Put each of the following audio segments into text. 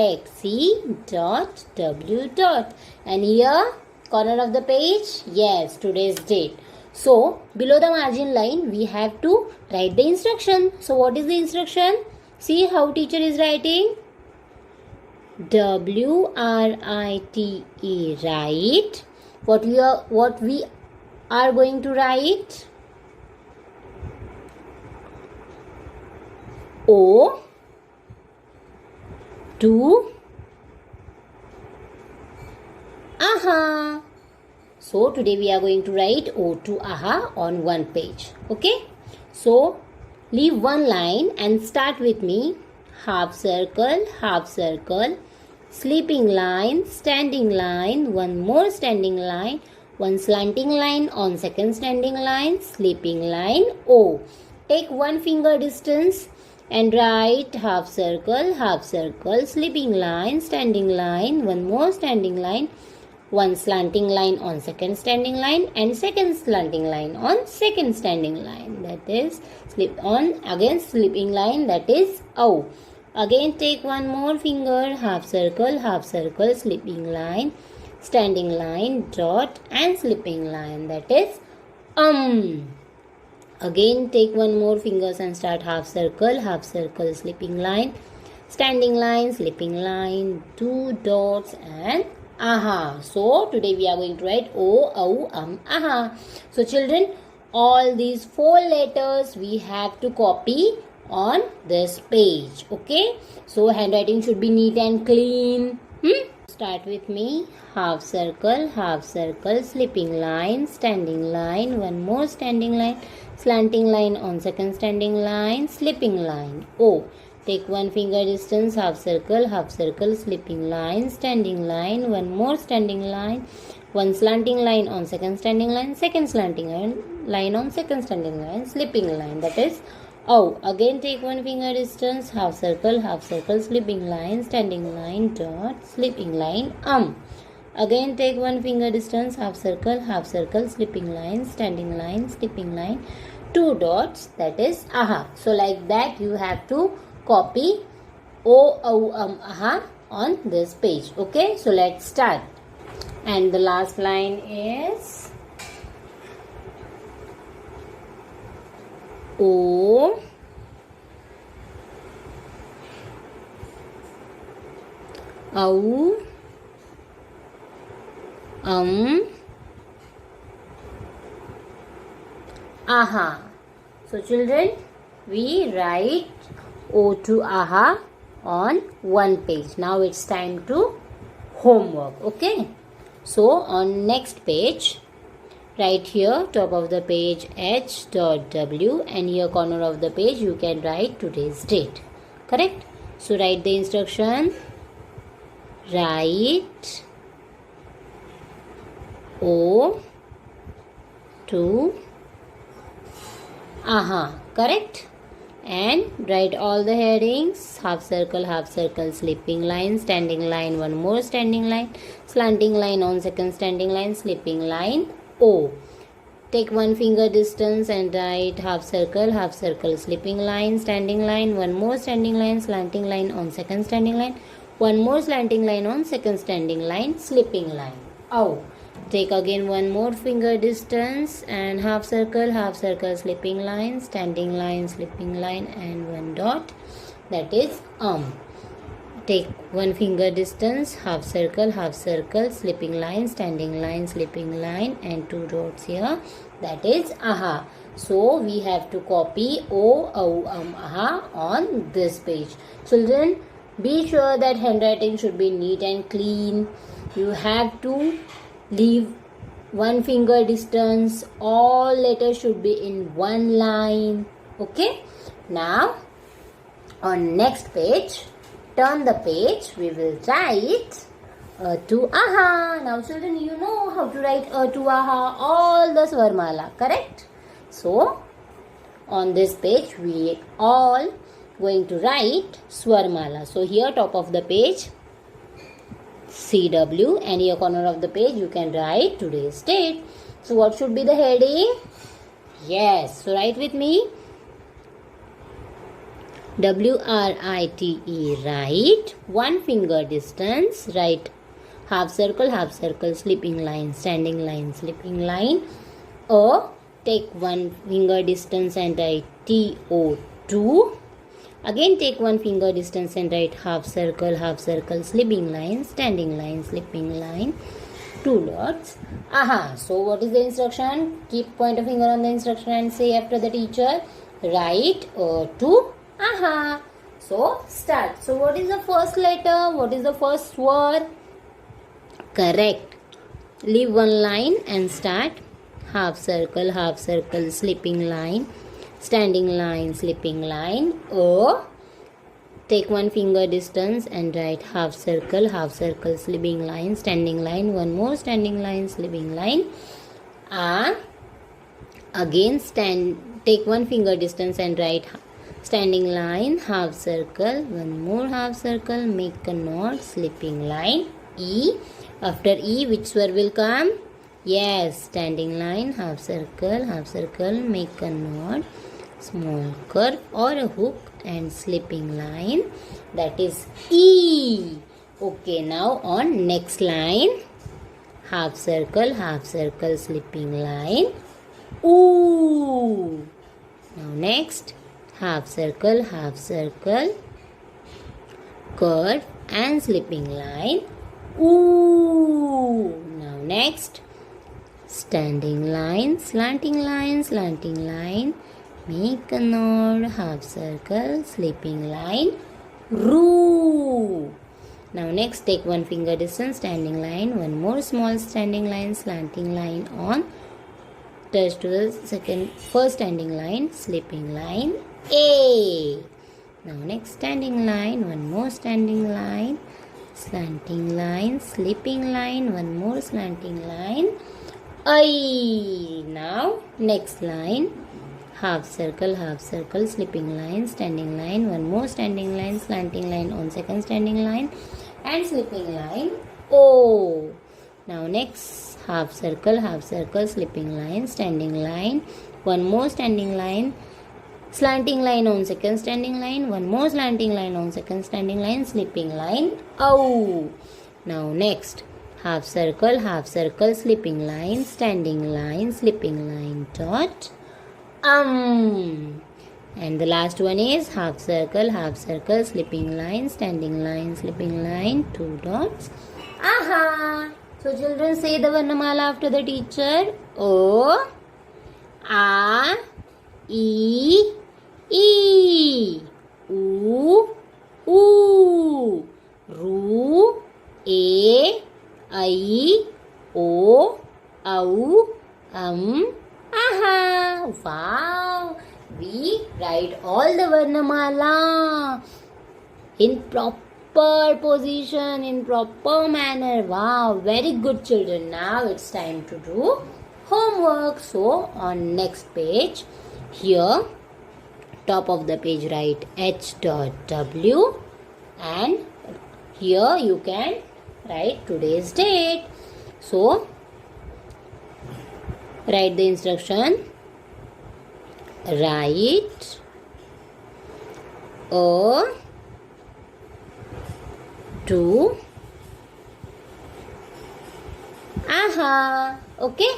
X C dot W dot. And here, corner of the page, yes, today's date. So, below the margin line, we have to write the instruction. So, what is the instruction? See how teacher is writing. WRITE, write. What we are going to write? O to AHA. So today we are going to write O to AHA on one page. Okay. So leave one line and start with me. Half circle, sleeping line, standing line, one more standing line, one slanting line on second standing line, sleeping line, O. Take one finger distance and write half circle, sleeping line, standing line, one more standing line, one slanting line on second standing line and second slanting line on second standing line, that is sleeping line, that is O. Again take one more finger, half circle, sleeping line, standing line, dot and sleeping line, that is Again take one more fingers and start half circle, sleeping line, standing line, sleeping line, two dots and AHA. So today we are going to write O, AHA. So children, all these four letters we have to copy on this page. Okay. So handwriting should be neat and clean. Start with me. Half circle, sleeping line, standing line, one more standing line, slanting line on second standing line, sleeping line, O. Take one finger distance, half circle, sleeping line, standing line, one more standing line, one slanting line on second standing line, second slanting line on second standing line, sleeping line, that is O. Again take one finger distance, half circle, sleeping line, standing line, dot, sleeping line, Again take one finger distance, half circle, sleeping line, standing line, sleeping line, two dots, that is AHA. So like that you have to copy O, AHA on this page. Okay, so let's start. And the last line is O, AHA. So children, we write O to AHA on one page. Now it's time to homework. Okay. So on next page, write here top of the page H.W and here corner of the page you can write today's date. Correct? So write the instruction. Write O to AHA. Correct? And write all the headings. Half circle, sleeping line, standing line, one more standing line, slanting line on second standing line, sleeping line, O. Take one finger distance and write half circle, sleeping line, standing line, one more standing line, slanting line on second standing line, one more slanting line on second standing line, sleeping line, O. Take again one more finger distance and half circle, sleeping line, standing line, sleeping line and one dot, that is Take one finger distance, half circle, sleeping line, standing line, sleeping line and two dots here, that is AHA. So we have to copy O, AHA on this page. Children, be sure that handwriting should be neat and clean. You have to leave one finger distance. All letters should be in one line. Okay. Now on next page, turn the page, we will write to AHA. Now children, you know how to write to AHA, all the Swarmala, correct? So on this page we all going to write Swarmala. So here top of the page CW and here corner of the page you can write today's date. So what should be the heading? Yes, so write with me. W-R-I-T-E, write. One finger distance, write half circle, slipping line, standing line, slipping line. Or take one finger distance and write TO2. Again take one finger distance and write half circle, slipping line, standing line, slipping line, 2 dots. Aha. So what is the instruction? Keep pointer finger on the instruction and say after the teacher, write to aha. So start. So what is the first letter? What is the first word? Correct. Leave one line and start. Half circle, slipping line, standing line, slipping line. O. Take one finger distance and write half circle, slipping line, standing line, one more standing line, slipping line. Again take one finger distance and write standing line, half circle, one more half circle, make a knot, slipping line. E. After E, which swer will come? Yes, standing line, half circle, make a knot, small curve or a hook and slipping line, that is E. Okay, now on next line, half circle, slipping line, Oo. Now next, half circle, curve and slipping line, Oo. Now next, standing line, slanting line, make a knot, half circle, slipping line, Roo. Now next take one finger distance, standing line, one more small standing line, slanting line on, touch to the first standing line, slipping line, A. Now next standing line, one more standing line, slanting line, slipping line, one more slanting line, I. Now next line, half circle, slipping line, standing line, one more standing line, slanting line on second standing line and slipping line, O. Now next, half circle, slipping line, standing line, one more standing line, slanting line on second standing line, one more slanting line on second standing line, slipping line, O. Now next, half circle, slipping line, standing line, slipping line, dot, and the last one is half circle, slipping line, standing line, slipping line, 2 dots, aha. So children, say the Varnamala after the teacher. O, A, E, E, U, U, Ru, A, I, O, Au, aha. Wow. We write all the Varnamala in proper position, in proper manner. Wow, very good children. Now it's time to do homework. So on next page, here top of the page write H.W and here you can write today's date. So write the instruction. Write to aha. Okay,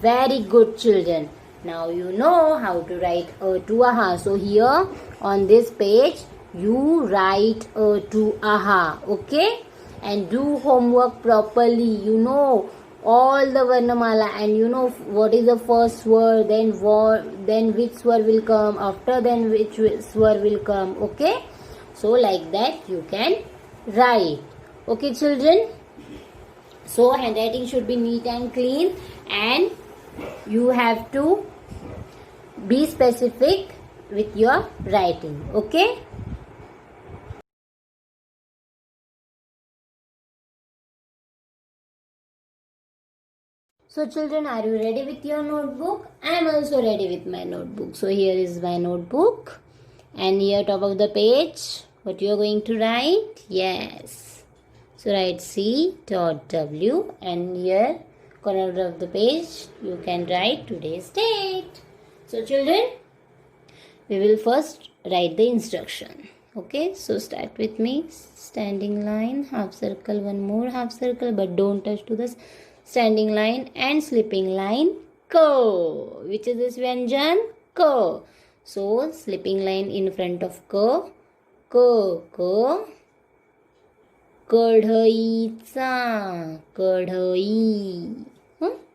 very good children. Now you know how to write to aha. So here on this page you write to aha. Okay, and do homework properly. You know all the Varnamala and you know what is the first word, then which swer will come, after then which swer will come. Okay, so like that you can write. Okay children, so handwriting should be neat and clean and you have to be specific with your writing. Okay. So children, are you ready with your notebook? I am also ready with my notebook. So here is my notebook and here top of the page, what you are going to write? Yes. So write C.W and here corner of the page you can write today's date. So children, we will first write the instruction. Okay, so start with me. Standing line, half circle, one more half circle, but don't touch to the standing line and slipping line. Ko. Which is this Vyanjan? Ko. So slipping line in front of ko. Ko. Ko. कढईचा. कढई.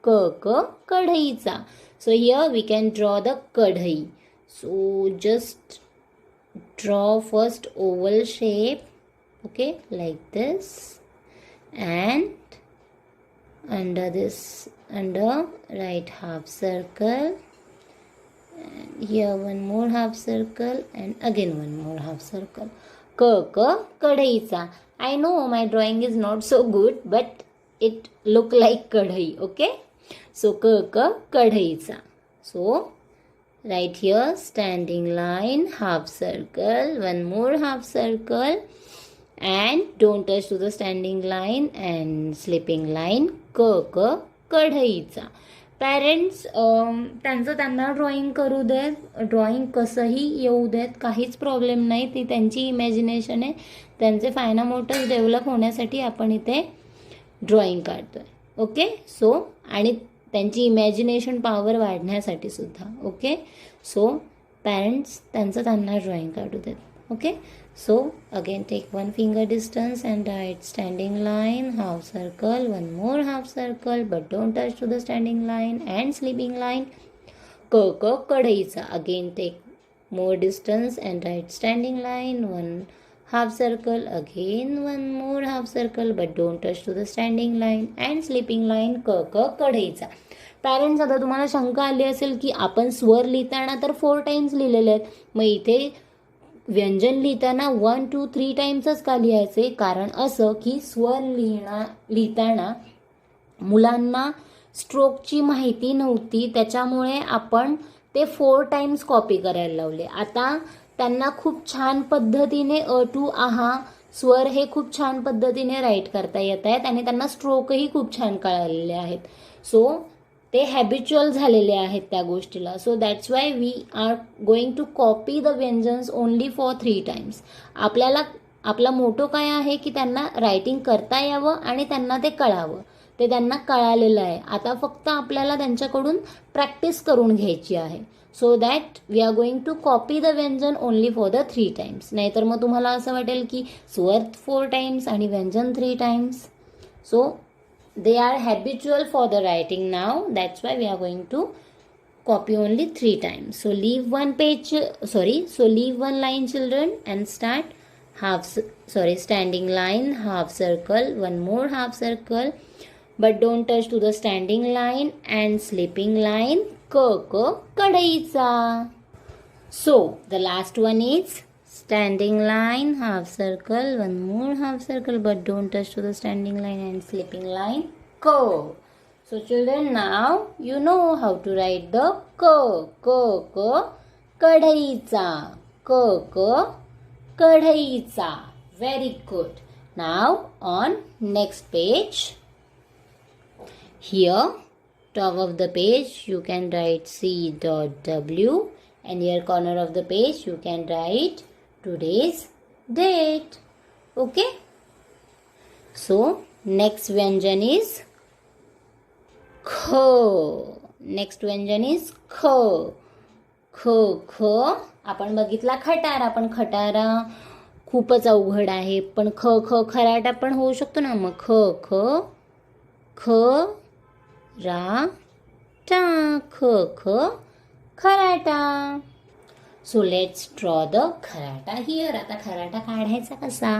क क कढईचा. So here we can draw the kadhai. So just draw first oval shape, okay, like this, and under this, under right half circle, and here one more half circle, and again one more half circle. K kadhaicha. I know my drawing is not so good, but it look like kadhai, okay? So k kadhaicha. So right here standing line, half circle, one more half circle, and don't touch to the standing line and slipping line. K kadhaicha. Parents त्यांचं त्यांना drawing करू देत, drawing कसंही येऊ देत, काहीच problem नाही. ती त्यांची इमॅजिनेशन आहे. त्यांचे फायना मोटर्स डेव्हलप होण्यासाठी आपण इथे ड्रॉइंग काढतोय. ओके, सो आणि त्यांची इमॅजिनेशन पॉवर वाढण्यासाठी सुद्धा. ओके, सो पॅरेंट्स त्यांचं त्यांना ड्रॉइंग काढू देत. Okay, so again take one finger distance and write standing line, half circle, one more half circle, but don't touch to the standing line and slipping line. K kadhaicha. Again take more distance and write standing line, one half circle, again one more half circle, but don't touch to the standing line and slipping line. K kadhaicha. Parents, आता तुम्हाला शंका आली असेल की आपण स्वर लिहिताना तर 4 टाइम्स लिहिलेले आहेत, मग इथे व्यंजन लिहिताना 1 2 3 टाइम्सच का लिहायचे? कारण असं की स्वर लिहिताना मुलांना स्ट्रोकची माहिती नव्हती, त्याच्यामुळे आपण ते 4 टाइम्स कॉपी करायला लावले. आता त्यांना खूप छान पद्धतीने अ टू आहा स्वर हे खूप छान पद्धतीने राईट करता येत आहेत आणि त्यांना स्ट्रोकही खूप छान कळलेले आहेत. सो ते हॅबिच्युअल झालेले आहेत त्या गोष्टीला. So that's why we are going to copy the व्यंजन्स ओनली फॉर 3 टाइम्स. आपला मोटो काय आहे की त्यांना रायटिंग करता यावं आणि त्यांना ते कळावं. ते त्यांना कळालेलं आहे. आता फक्त आपल्याला त्यांच्याकडून प्रॅक्टिस करून घ्यायची आहे. So that we are going to copy the व्यंजन ओनली फॉर द 3 टाइम्स. नाहीतर मग तुम्हाला असं वाटेल की स्वर 4 टाइम्स आणि व्यंजन 3 times. So they are habitual for the writing now, that's why we are going to copy only 3 times. So leave one page, leave one line children and start standing line, half circle, one more half circle, but don't touch to the standing line and slipping line. K kadhaicha. So the last one is standing line, half circle, one more half circle, but don't touch to the standing line and slipping line. Ko. So children, now you know how to write the ko. Kadhaicha. Ko kadhaicha. Very good. Now on next page. Here, top of the page, you can write C.W. and here corner of the page, you can write today's date. Okay, so next vyanjan is kho. Next vyanjan is kho. Kho आपण बघितला खटारा, पण खटारा खूपच अवघड आहे. पण ख खराटा पण होऊ शकतो ना. मग ख रा टा. ख खराटा. सो लेट्स ड्रॉ द खराटा हिअर. आता खराटा काढायचा कसा?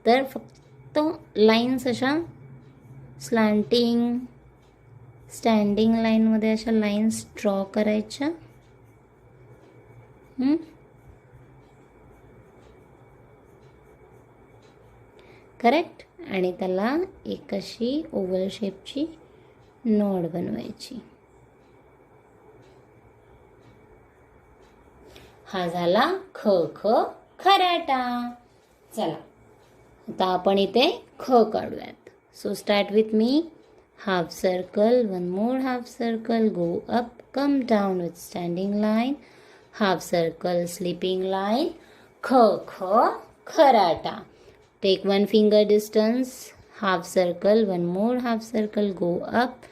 तर फक्त लाईन्स अशा स्लँटिंग स्टँडिंग लाईनमध्ये अशा लाईन्स ड्रॉ करायच्या. करेक्ट. आणि त्याला एक अशी ओव्हल शेपची नोड बनवायची. हा झाला ख खराटा. चला आता आपण इथे ख काढूयात. So start with me. Half circle, one more half circle, go up, come down with standing line, half circle, sleeping line, kh, kharata. Take one finger distance, half circle, one more half circle, go up,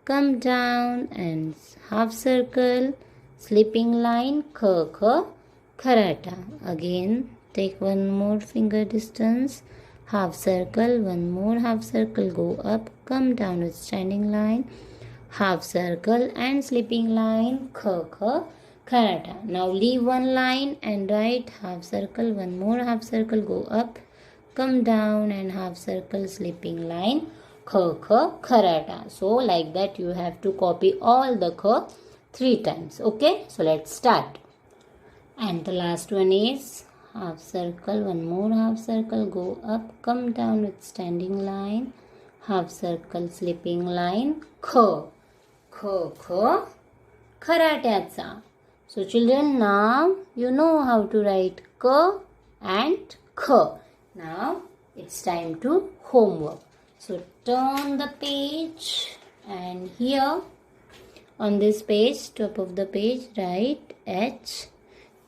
come down, and half circle, sleeping line, kh, kharata. Again, take one more finger distance, half circle, one more half circle, go up, come down with standing line, half circle and sleeping line, kh, kharata. Now leave one line and write half circle, one more half circle, go up, come down, and half circle, sleeping line, kh, kharata. So like that you have to copy all the kh 3 times. Okay, so let's start. And the last one is half circle, one more half circle, go up, come down with standing line, half circle, sleeping line, kh, kharatyatsa. So children, now you know how to write k and kh. Now it's time to homework. So turn the page, and here on this page, top of the page, write H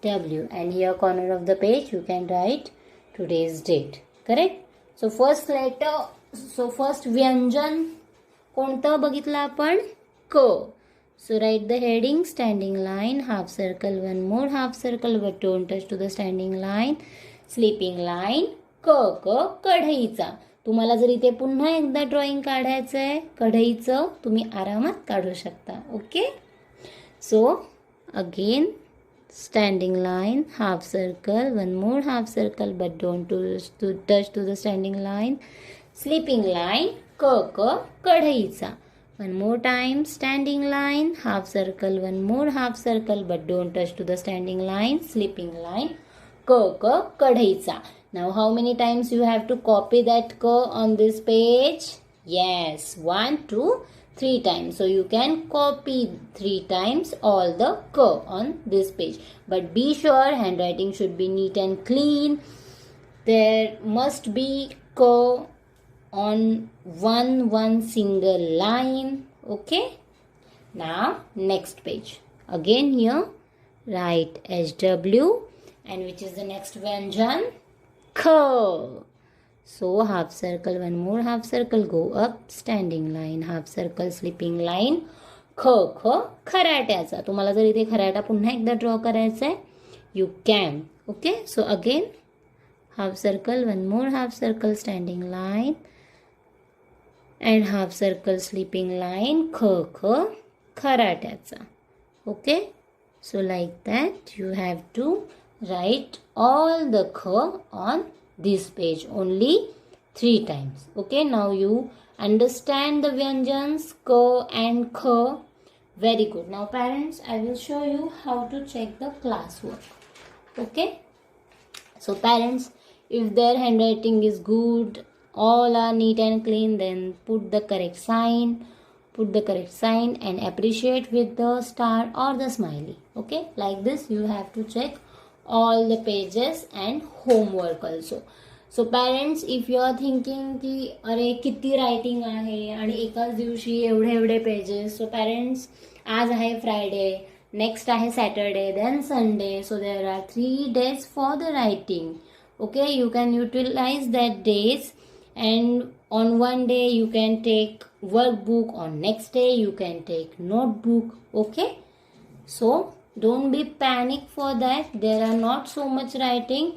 W, and here corner of the page you can write today's date. Correct? So first व्यंजन कोणतं बघितलं आपण? क. So write the heading, standing line, half circle, one more half circle, but don't touch to the standing line, sleeping line, क, कढईचा. तुम्हाला जर इथे पुन्हा एकदा ड्रॉइंग काढायचं आहे कढईचं, तुम्ही आरामात काढू शकता. Okay. So again standing line, half circle, one more half circle, but don't touch to the standing line, sleeping line, क, कढईचा. One more time, standing line, half circle, one more half circle, but don't touch to the standing line, sleeping line, क, कढईचा. Now how many times you have to copy that k on this page? Yes, 1, 2, 3 times. So you can copy 3 times all the k on this page. But be sure handwriting should be neat and clean. There must be k on one single line. Okay. Now next page. Again here write HW, and which is the next vyanjan? K. So half circle, one more half circle, go up, standing line, half circle, sleeping line, ख, खराट्याचा. तुम्हाला जर इथे खराटा पुन्हा एकदा draw करायचा आहे, you can. Okay. So again half circle, one more half circle, standing line, and half circle, sleeping line, ख, खराट्याचा. Okay. So like that you have to write all the kh on this page only 3 times. Okay, now you understand the vyanjans k and kh. Very good. Now parents, I will show you how to check the classwork. Okay, so parents, if their handwriting is good, all are neat and clean, then put the correct sign. Put the correct sign and appreciate with the star or the smiley. Okay, like this you have to check all the pages and homework also. So parents, if you are thinking ki अरे किती writing आहे आणि एकाच दिवशी एवढे pages, so parents, आज आहे Friday, next आहे Saturday, then Sunday, so there are 3 days for the writing. Okay, you can utilize that days, and on one day you can take workbook, on next day you can take notebook. Okay, so don't be panic for that. There are not so much writing.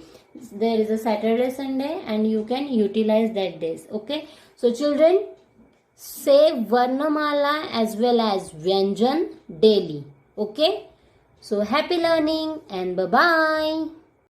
There is a Saturday, Sunday, and you can utilize that days. Okay, so children, say Varnamala as well as Vyanjan daily. Okay, so happy learning and bye bye.